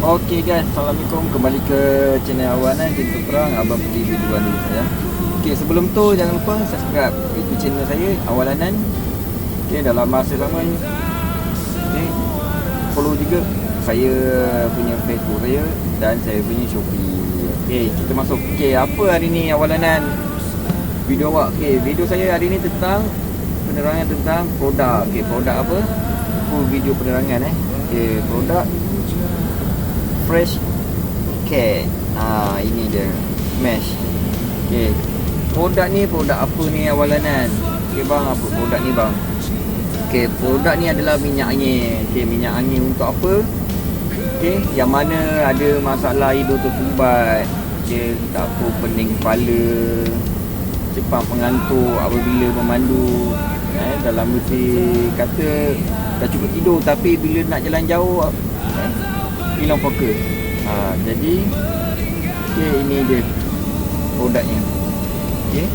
Okey guys, Assalamualaikum. Kembali ke channel Awanan Jentera Perang. Abang pergi videoan dulu saya. Okey, sebelum tu jangan lupa subscribe YouTube channel saya Awalanan. Okey, dalam masa sama ni. Okey, follow juga saya punya Facebook saya dan saya punya Shopee. Okey, kita masuk. Okey, apa hari ni Awalanan? Video awak. Okey, video saya hari ni tentang penerangan tentang produk. Okey, produk apa? Full video penerangan Okey, produk Fresh Care. Ini dia mesh. Okey. Produk ni produk apa ni Awalanan? Okey bang, apa produk ni bang? Okey, produk ni adalah minyak angin. Okey, minyak angin untuk apa? Okey, yang mana ada masalah hidung tersumbat. Okey, dapur pening kepala, cepat mengantuk apabila memandu. Dalam erti kata dah cukup tidur tapi bila nak jalan jauh hilang fokus. Jadi okey, ini dia produknya. Okey.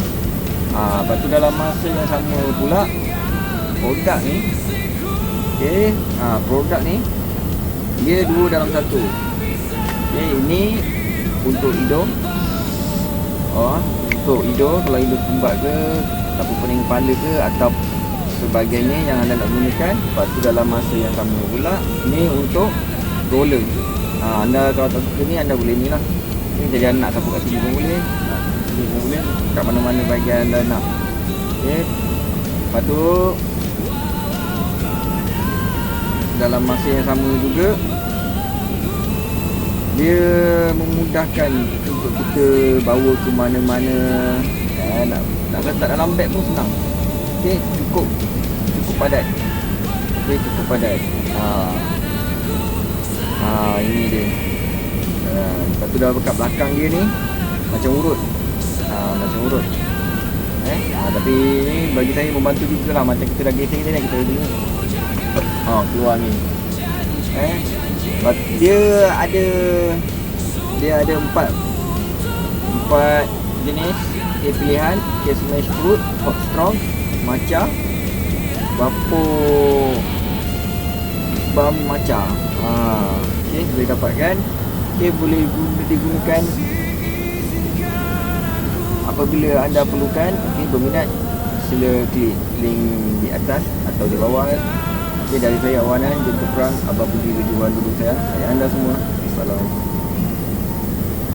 Lepas tu dalam masa yang sama pula produk ni okey, produk ni dia dua dalam satu. Okey, ini untuk hidung. Untuk hidung, kalau hidung sumbat ke, dapur pening kepala ke atau sebagainya yang anda nak gunakan. Lepas tu dalam masa yang sama pula ni untuk roller. Anda kalau tak suka ni, anda boleh ni lah. Ni jadi anak sapu kat sini pun boleh. Sini pun boleh. Kat mana-mana bahagian anda nak. Okay. Lepas tu dalam masa yang sama juga dia memudahkan untuk kita bawa ke mana-mana. Nak letak dalam beg pun senang. Okay, cukup padat. Okay, cukup padat. Ini dia. Lepas tu dah kat belakang dia ni macam urut. Macam urut. Tapi ni bagi saya membantu juga lah. Macam kita dah gesing tadi, kita ni keluar ni. Dia ada empat jenis pilihan. Smash fruit, hot strong, matcha, vapor balm matcha. Okey, boleh dapatkan. Okey, boleh digunakan apabila anda perlukan. Okey, berminat sila klik link di atas atau di bawah. Okey, dari saya Awanan Jentera Perang. Abang pergi videoan dulu saya anda semua. Assalamualaikum.